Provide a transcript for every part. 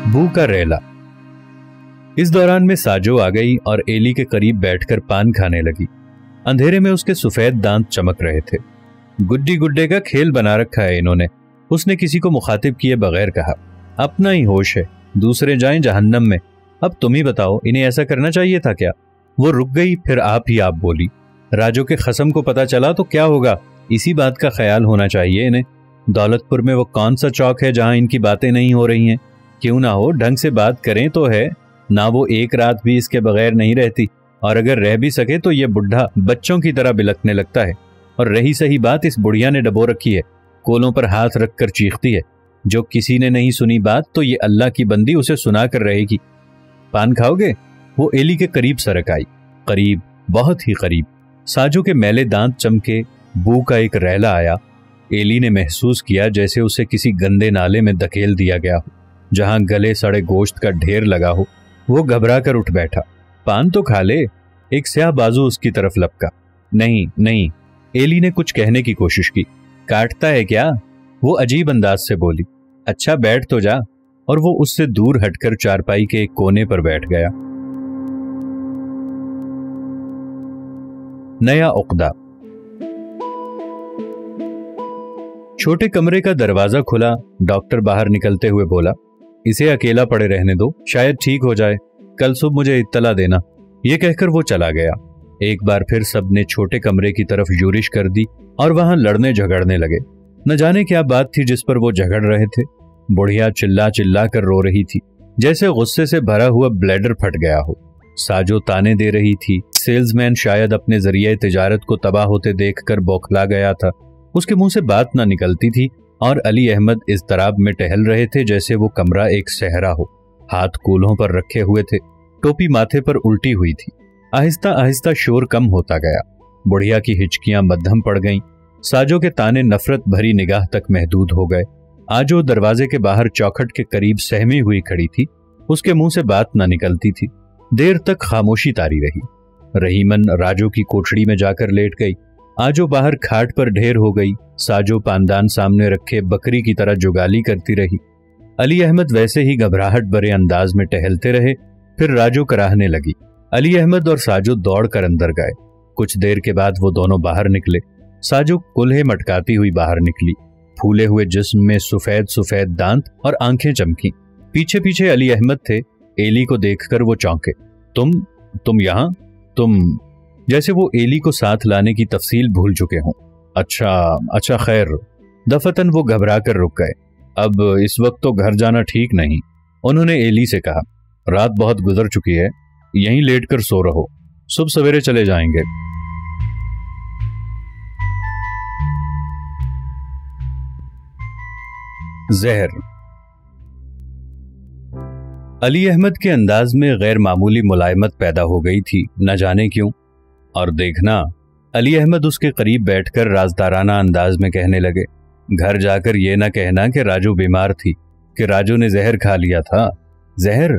बू का रेला। इस दौरान में साजो आ गई और एली के करीब बैठकर पान खाने लगी। अंधेरे में उसके सफेद दांत चमक रहे थे। गुड्डी गुड्डे का खेल बना रखा है इन्होंने, उसने किसी को मुखातिब किए बगैर कहा। अपना ही होश है, दूसरे जाएं जहन्नम में। अब तुम ही बताओ, इन्हें ऐसा करना चाहिए था क्या? वो रुक गई, फिर आप बोली। राजू के खसम को पता चला तो क्या होगा? इसी बात का ख्याल होना चाहिए इन्हें। दौलतपुर में वो कौन सा चौक है जहां इनकी बातें नहीं हो रही हैं? क्यों ना हो, ढंग से बात करें तो है ना। वो एक रात भी इसके बगैर नहीं रहती, और अगर रह भी सके तो ये बुढ़ा बच्चों की तरह बिलखने लगता है। और रही सही बात, इस बुढ़िया ने डबो रखी है, कोलों पर हाथ रखकर चीखती है। जो किसी ने नहीं सुनी बात तो ये अल्लाह की बंदी उसे सुना कर रहेगी। पान खाओगे? वो एली के करीब सरक आई। करीब, बहुत ही करीब। साजो के मैले दांत चमके। बू का एक रैला आया। एली ने महसूस किया जैसे उसे किसी गंदे नाले में धकेल दिया गया हो, जहां गले सड़े गोश्त का ढेर लगा हो। वो घबरा कर उठ बैठा। पान तो खा ले। एक स्याह बाजू उसकी तरफ लपका। नहीं नहीं, एली ने कुछ कहने की कोशिश की। काटता है क्या? वो अजीब अंदाज से बोली। अच्छा बैठ तो जा। और वो उससे दूर हटकर चारपाई के एक कोने पर बैठ गया। नया उक्दा। छोटे कमरे का दरवाजा खुला। डॉक्टर बाहर निकलते हुए बोला, इसे अकेला पड़े रहने दो, शायद ठीक हो जाए। कल सुबह मुझे इत्तला देना। ये कहकर वो चला गया। एक बार फिर सबने छोटे कमरे की तरफ यूरिश कर दी और वहां लड़ने झगड़ने लगे। न जाने क्या बात थी जिस पर वो झगड़ रहे थे। बुढ़िया चिल्ला चिल्ला कर रो रही थी, जैसे गुस्से से भरा हुआ ब्लैडर फट गया हो। साजो ताने दे रही थी। सेल्समैन शायद अपने जरिए तिजारत को तबाह होते देखकर बौखला गया था। उसके मुंह से बात ना निकलती थी। और अली अहमद इस तराब में टहल रहे थे जैसे वो कमरा एक सहरा हो। हाथ कूल्हों पर रखे हुए थे, टोपी माथे पर उल्टी हुई थी। आहिस्ता आहिस्ता शोर कम होता गया। बुढ़िया की हिचकियां मध्यम पड़ गईं। साजो के ताने नफरत भरी निगाह तक महदूद हो गए। आजो दरवाजे के बाहर चौखट के करीब सहमी हुई खड़ी थी। उसके मुंह से बात ना निकलती थी। देर तक खामोशी तारी रही। रहीमन राजो की कोठड़ी में जाकर लेट गई। आजो बाहर खाट पर ढेर हो गई। साजो पानदान सामने रखे बकरी की तरह जुगाली करती रही। अली अहमद वैसे ही घबराहट भरे अंदाज में टहलते रहे। फिर राजो कराहने लगी। अली अहमद और साजो दौड़कर अंदर गए। कुछ देर के बाद वो दोनों बाहर निकले। साजो कुल्हे मटकाती हुई बाहर निकली। फूले हुए जिस्म में सफेद सफेद दांत और आंखें चमकी। पीछे पीछे अली अहमद थे। एली को देखकर वो चौंके। तुम यहाँ? तुम? जैसे वो एली को साथ लाने की तफसील भूल चुके हों। अच्छा खैर। दफतन वो घबरा कर रुक गए। अब इस वक्त तो घर जाना ठीक नहीं, उन्होंने एली से कहा। रात बहुत गुजर चुकी है, यहीं लेटकर सो रहो, सुबह सवेरे चले जाएंगे। जहर। अली अहमद के अंदाज में गैर मामूली मुलायमत पैदा हो गई थी, न जाने क्यों। और देखना, अली अहमद उसके करीब बैठकर राजदाराना अंदाज में कहने लगे, घर जाकर ये ना कहना कि राजू बीमार थी, कि राजू ने जहर खा लिया था। जहर?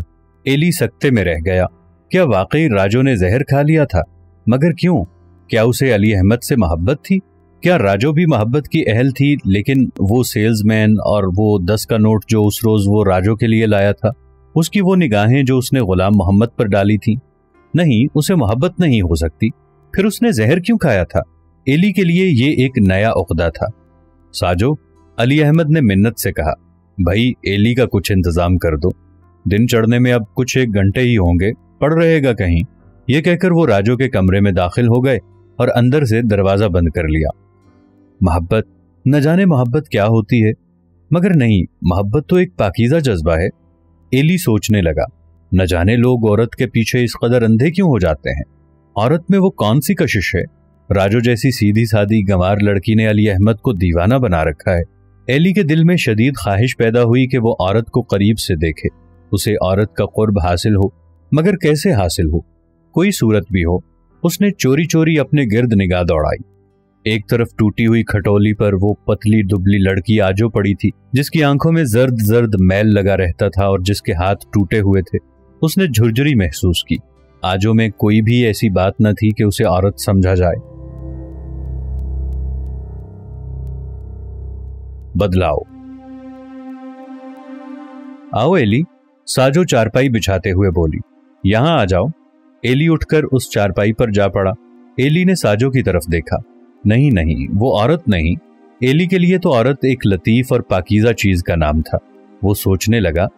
एली सकते में रह गया। क्या वाकई राजू ने जहर खा लिया था? मगर क्यों? क्या उसे अली अहमद से मोहब्बत थी? क्या राजू भी मोहब्बत की अहल थी? लेकिन वो सेल्समैन और वो 10 का नोट जो उस रोज वो राजू के लिए लाया था, उसकी वो निगाहें जो उसने गुलाम मोहम्मद पर डाली थी, नहीं, उसे मोहब्बत नहीं हो सकती। फिर उसने जहर क्यों खाया था? एली के लिए ये एक नया उक़्दा था। साजो, अली अहमद ने मिन्नत से कहा, भाई एली का कुछ इंतजाम कर दो, दिन चढ़ने में अब कुछ 1 घंटे ही होंगे, पड़ रहेगा कहीं। ये कहकर वो राजू के कमरे में दाखिल हो गए और अंदर से दरवाजा बंद कर लिया। मोहब्बत, न जाने मोहब्बत क्या होती है, मगर नहीं, मोहब्बत तो एक पाकीज़ा जज्बा है। एली सोचने लगा, न जाने लोग औरत के पीछे इस कदर अंधे क्यों हो जाते हैं। औरत में वो कौन सी कशिश है? राजू जैसी सीधी सादी गंवार लड़की ने अली अहमद को दीवाना बना रखा है। एली के दिल में शदीद ख्वाहिश पैदा हुई कि वो औरत को करीब से देखे, उसे औरत का कुर्ब हासिल हो। मगर कैसे हासिल हो? कोई सूरत भी हो। उसने चोरी चोरी अपने गिर्द निगाह दौड़ाई। एक तरफ टूटी हुई खटोली पर वो पतली दुबली लड़की आजो पड़ी थी, जिसकी आंखों में जर्द जर्द मैल लगा रहता था और जिसके हाथ टूटे हुए थे। उसने झुरझुरी महसूस की। आजो में कोई भी ऐसी बात न थी कि उसे औरत समझा जाए। बदलाव। आओ एली, साजो चारपाई बिछाते हुए बोली, यहां आ जाओ। एली उठकर उस चारपाई पर जा पड़ा। एली ने साजो की तरफ देखा। नहीं नहीं, वो औरत नहीं। एली के लिए तो औरत एक लतीफ और पाकीज़ा चीज का नाम था। वो सोचने लगा,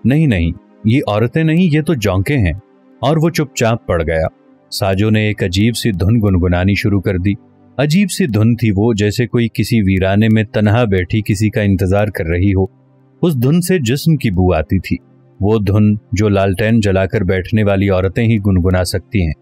नहीं नहीं, ये औरतें नहीं, ये तो जौंके हैं। और वो चुपचाप पड़ गया। साजो ने एक अजीब सी धुन गुनगुनानी शुरू कर दी। अजीब सी धुन थी वो, जैसे कोई किसी वीराने में तन्हा बैठी किसी का इंतजार कर रही हो। उस धुन से जिस्म की बू आती थी, वो धुन जो लालटेन जलाकर बैठने वाली औरतें ही गुनगुना सकती हैं।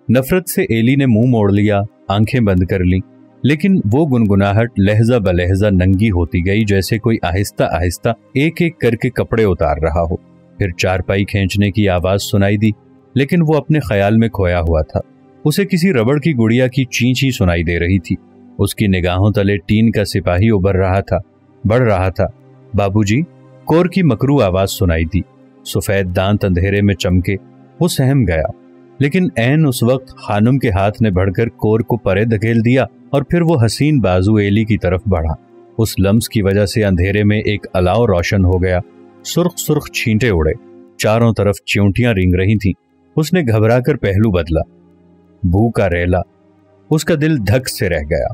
नफरत से एली ने मुंह मोड़ लिया, आंखें बंद कर ली, लेकिन वो गुनगुनाहट लहजा बलहजा नंगी होती गई, जैसे कोई आहिस्ता आहिस्ता एक एक करके कपड़े उतार रहा हो। फिर चारपाई खींचने की आवाज सुनाई दी, लेकिन वो अपने ख्याल में खोया हुआ था। उसे किसी रबड़ की गुड़िया की चींच ही सुनाई दे रही थी। उसकी निगाहों तले टीन का सिपाही उभर रहा था, बढ़ रहा था। बाबूजी, कोर की मकरू आवाज सुनाई दी। सफेद दांत अंधेरे में चमके। वो सहम गया, लेकिन ऐन उस वक्त खानुम के हाथ ने बढ़कर कोर को परे धकेल दिया और फिर वो हसीन बाजू एली की तरफ बढ़ा। उस लम्स की वजह से अंधेरे में एक अलाव रोशन हो गया। सुर्ख सुर्ख छींटे उड़े, चारों तरफ चिंटियां रेंग रही थीं। उसने घबराकर पहलू बदला। भू का रेला। उसका दिल धक से रह गया।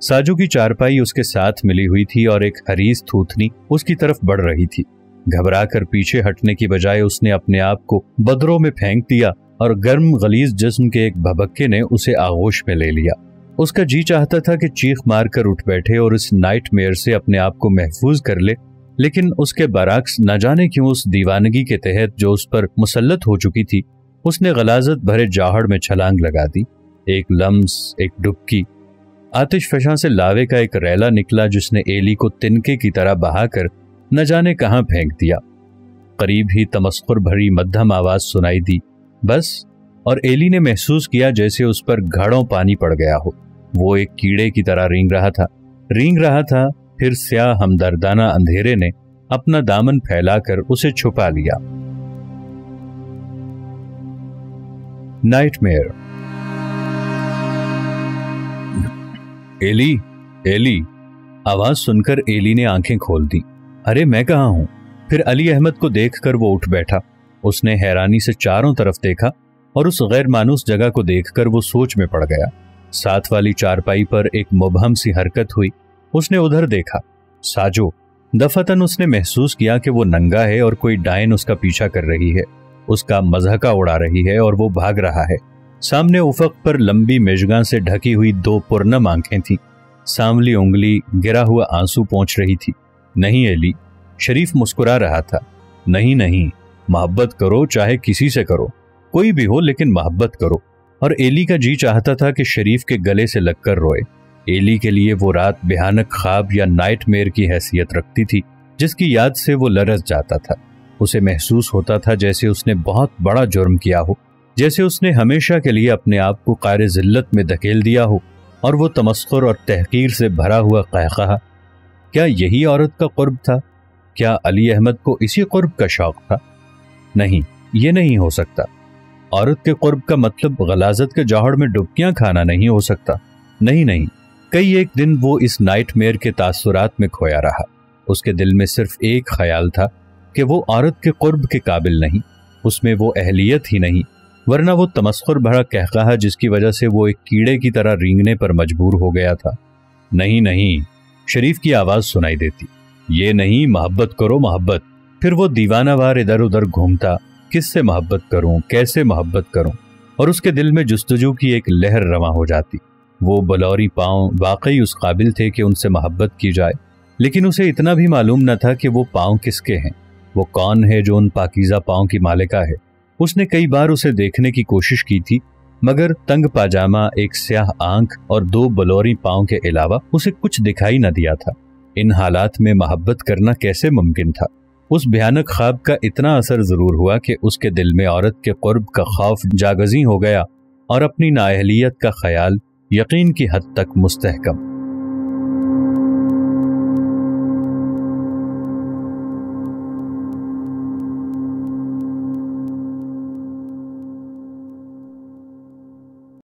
साजू की चारपाई उसके साथ मिली हुई थी और एक हरीस थूथनी उसकी तरफ बढ़ रही थी। घबराकर पीछे हटने की बजाय उसने अपने आप को बदरों में फेंक दिया और गर्म गलीज जिस्म के एक भभक्के ने उसे आगोश में ले लिया। उसका जी चाहता था कि चीख मार कर उठ बैठे और इस नाइटमेयर से अपने आप को महफूज कर ले, लेकिन उसके बरक्स न जाने क्यों उस दीवानगी के तहत जो उस पर मुसल्लत हो चुकी थी, उसने गलाजत भरे जाहड़ में छलांग लगा दी। एक लम्स, एक डुबकी। आतिश फशां से लावे का एक रैला निकला जिसने एली को तिनके की तरह बहाकर न जाने कहां फेंक दिया। करीब ही तमस्कुर भरी मध्यम आवाज सुनाई दी, बस। और एली ने महसूस किया जैसे उस पर घड़ों पानी पड़ गया हो। वो एक कीड़े की तरह रेंग रहा था। फिर स्याह हमदर्दाना अंधेरे ने अपना दामन फैलाकर उसे छुपा लिया। नाइटमेयर। Ellie, Ellie. आवाज सुनकर एली ने आंखें खोल दी। अरे मैं कहाँ हूं? फिर अली अहमद को देखकर वो उठ बैठा। उसने हैरानी से चारों तरफ देखा और उस गैर मानूस जगह को देखकर वो सोच में पड़ गया। साथ वाली चारपाई पर एक मुबहम सी हरकत हुई। उसने उधर देखा। साजो। दफतन उसने महसूस किया कि वो नंगा है और कोई डायन उसका पीछा कर रही है, उसका मज़हका उड़ा रही है और वो भाग रहा है। सामने उफक पर लंबी मेजगां से ढकी हुई दो पुरनम आंखें थीं। सांवली उंगली गिरा हुआ आंसू पहुंच रही थी। नहीं एली, शरीफ मुस्कुरा रहा था। नहीं नहीं, मोहब्बत करो, चाहे किसी से करो, कोई भी हो, लेकिन मोहब्बत करो। और एली का जी चाहता था कि शरीफ के गले से लगकर रोए। एली के लिए वो रात भयानक ख्वाब या नाइटमेयर की हैसियत रखती थी, जिसकी याद से वो लरस जाता था। उसे महसूस होता था जैसे उसने बहुत बड़ा जुर्म किया हो, जैसे उसने हमेशा के लिए अपने आप को क़ारे ज़िल्लत में धकेल दिया हो। और वो तमस्खुर और तहकीर से भरा हुआ क़हक़हा। क्या यही औरत का क़ुर्ब था? क्या अली अहमद को इसी क़ुर्ब का शौक़ था? नहीं, ये नहीं हो सकता। औरत के क़ुर्ब का मतलब गलाजत के जौहर में डुबकियां खाना नहीं हो सकता। नहीं नहीं, कई एक दिन वो इस नाइटमेयर के तासुरात में खोया रहा। उसके दिल में सिर्फ एक ख्याल था कि वो औरत के क़ुर्ब के काबिल नहीं, उसमें वो अहलियत ही नहीं, वरना वो तमस्खुर भरा कहकहा जिसकी वजह से वो एक कीड़े की तरह रेंगने पर मजबूर हो गया था। नहीं नहीं, शरीफ की आवाज़ सुनाई देती, ये नहीं, मोहब्बत करो, मोहब्बत। फिर वो दीवानावार इधर उधर घूमता, किससे मोहब्बत करूं, कैसे मोहब्बत करूं, और उसके दिल में जुस्तजू की एक लहर रवां हो जाती। वो बलौरी पांव वाकई उस काबिल थे कि उनसे मोहब्बत की जाए, लेकिन उसे इतना भी मालूम न था कि वो पांव किसके हैं, वो कौन है जो उन पाकीज़ा पांव की मालिका है। उसने कई बार उसे देखने की कोशिश की थी, मगर तंग पाजामा, एक स्याह आंख और दो बलौरी पांव के अलावा उसे कुछ दिखाई न दिया था। इन हालात में मोहब्बत करना कैसे मुमकिन था? उस भयानक ख्वाब का इतना असर जरूर हुआ कि उसके दिल में औरत के क़ुर्ब का खौफ जागज़ी हो गया और अपनी नाअहलियत का ख्याल यकीन की हद तक मुस्तहकम।